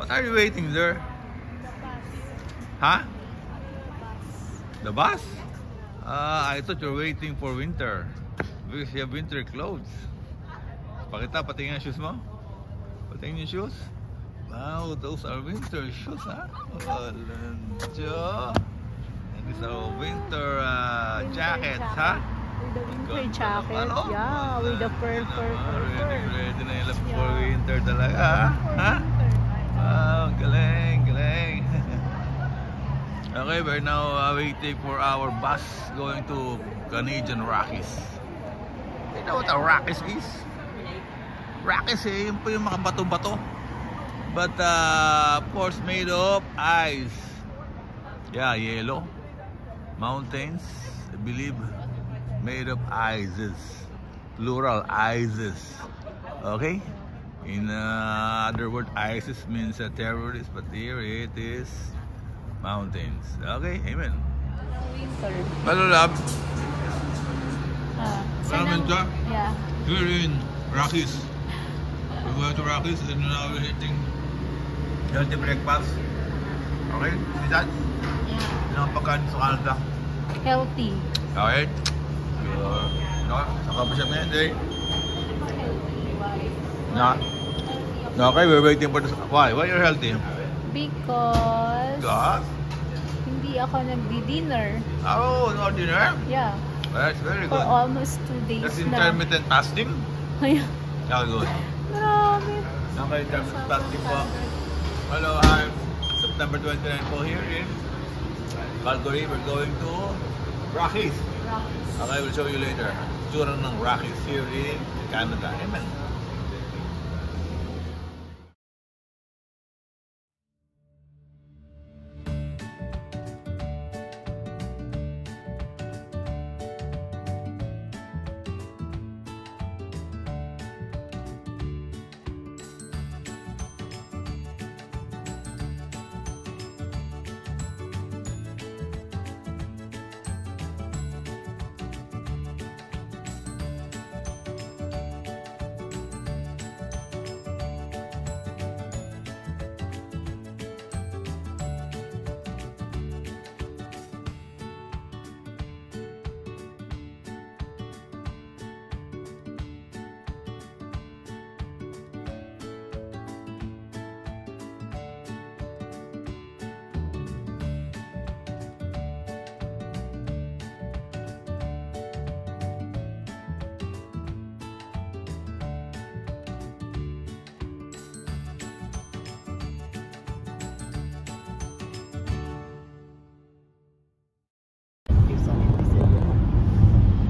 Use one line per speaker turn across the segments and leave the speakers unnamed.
What are you waiting there? Huh? The bus? I thought you're waiting for winter. Because you have winter clothes. Pakita, patingin ang shoes mo. Patingin yung shoes. Wow, those are winter shoes, ha? Walanjo. And these are winter jackets, ha?
With the winter jacket. Yeah, with the fur.
Ready na yung for winter talaga, ha? Wow, galing. Okay, we're now waiting for our bus going to Canadian Rockies. You know what a Rockies is? Rockies yun po yung mga bato-bato. But of course made of ice. Yeah, yellow. Mountains, I believe, made of ices. Plural, ices. Okay? In other word, ISIS means a terrorist, but here it is mountains. Okay, amen.
Winter.
Hello, love.
Yeah.
We're in Rockies. We're going to Rockies and now we're eating healthy breakfast. Okay, see that?
Yeah.
Yung pagkain sa Canada.
Healthy.
Okay. Saka pa siya hindi. Okay, we're waiting for this. Why? Why you're healthy?
Because hindi ako nagdi-dinner.
Oh, no dinner?
Yeah.
That's very
For
good.
almost 2 days
That's
na.
intermittent fasting?
Ayan.
Yeah, good.
Marami.
Okay, intermittent fasting po. Hello, I'm September 29 po here in Calgary. We're going to Rockies. Okay, we'll show you later. Tsura ng Rockies here in Canada. Amen.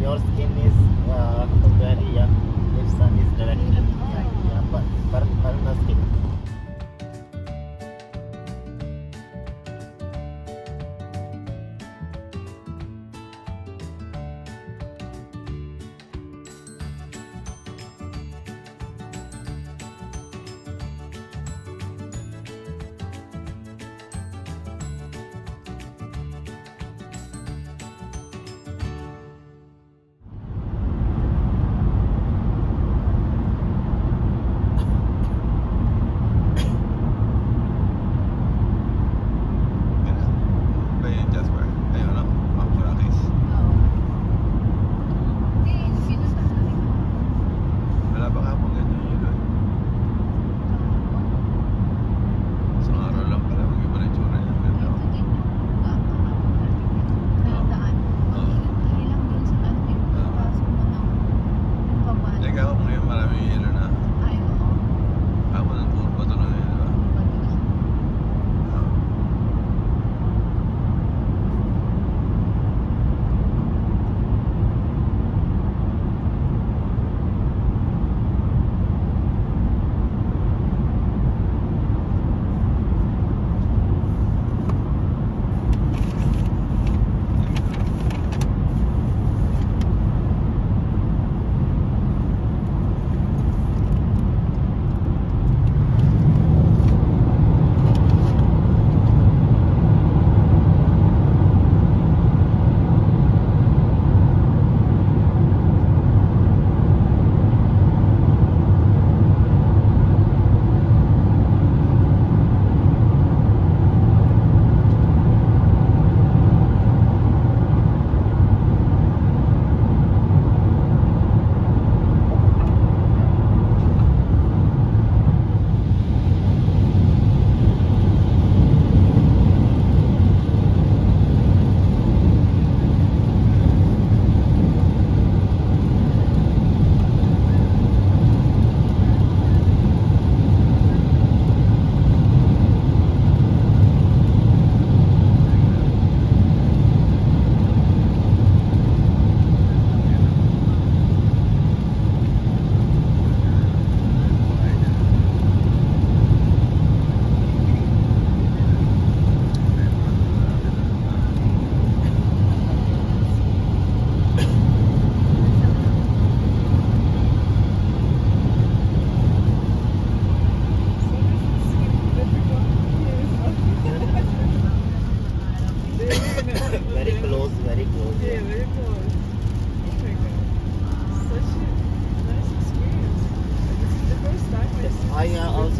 Your skin is very young if sun is directly but the skin.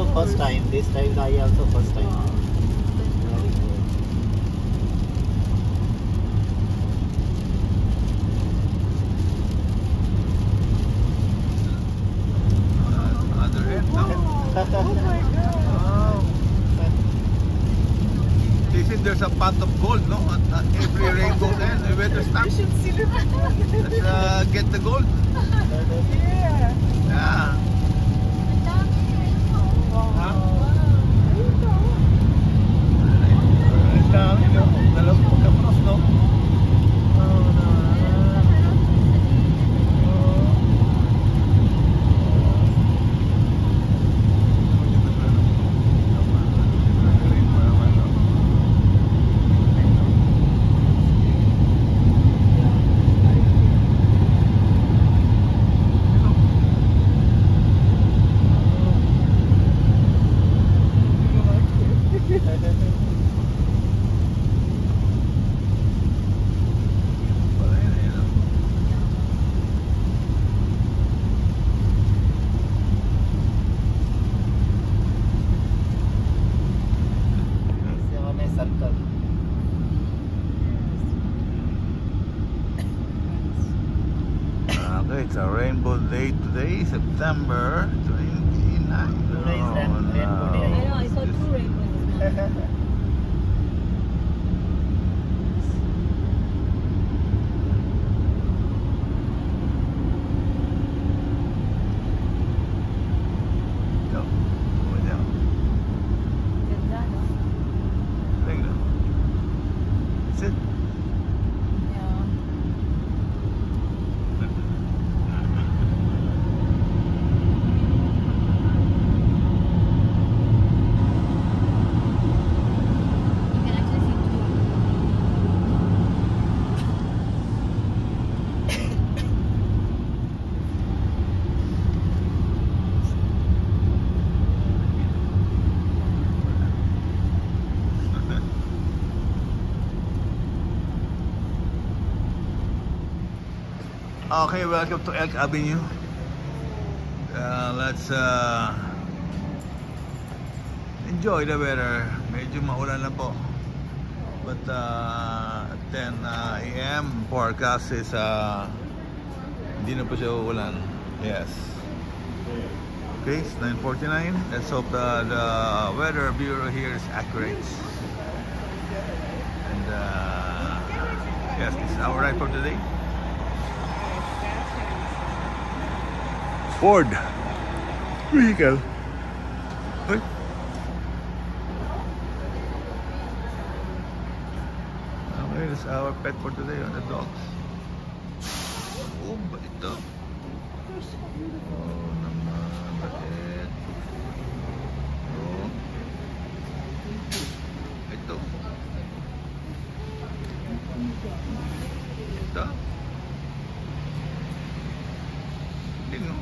also first time. This time I also first time. Very good.
Other end, no?
Oh my God.
Wow. They say there's a pot of gold, no? At every rainbow end. We better stop.
You should see the
Let's get the gold.
Yeah.
Yeah.
Wow.
Ang dami, no? Dalawang pagkapros, no?
Circle.
Okay, it's a rainbow day today, September 29.
Today is rainbow day.
I know, I saw two rainbows.
No, go down.
Ganda, no?
Ring lang. That's it.
Yeah. You can actually see two.
Okay, welcome to Elk Avenue. Let's enjoy the weather. Medyo maulan na po. But 10 a.m. forecast is hindi na po siya uulan. Yes. Okay, it's 9:49. Let's hope the weather bureau here is accurate. And yes, this is our ride for today. Ford vehicle. Uy. Okay, this is our pet for today on the dogs. Oh, bait ito. Oh, naman, bait. Oh. Ito. Ito. Tingnan.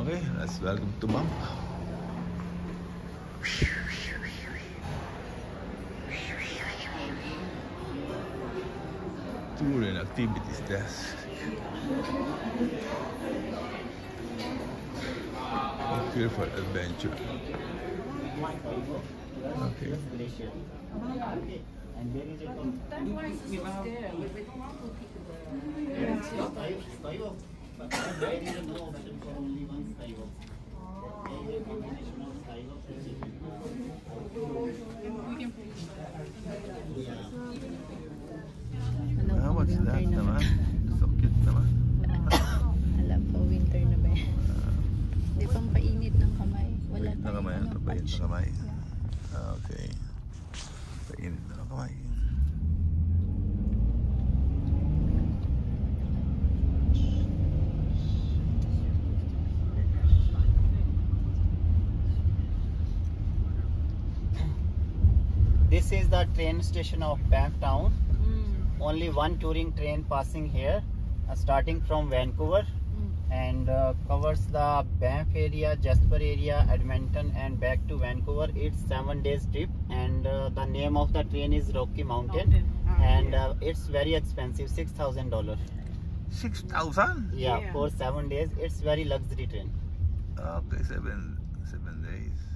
Okay, let's welcome to Mom. Tour and activities desk. Here for adventure. Okay.
And there is a
That's why it's so there. We don't want to pick
skywalk. But there is no option for only one skywalk. There is a combination of skywalk and
What's that naman? So cute naman.
Alam po, winter na ba yan? Hindi pang painit ng kamay. Wala
Painit na kamay. Painit na kamay. Okay. Painit na kamay.
This is the train station of Banff Town. Only one touring train passing here, starting from Vancouver, and covers the Banff area, Jasper area, Edmonton, and back to Vancouver. It's 7 days trip, and the name of the train is Rocky Mountain, and it's very expensive, $6,000.
6,000?
Yeah, for 7 days. It's very luxury train.
Okay, 7 days.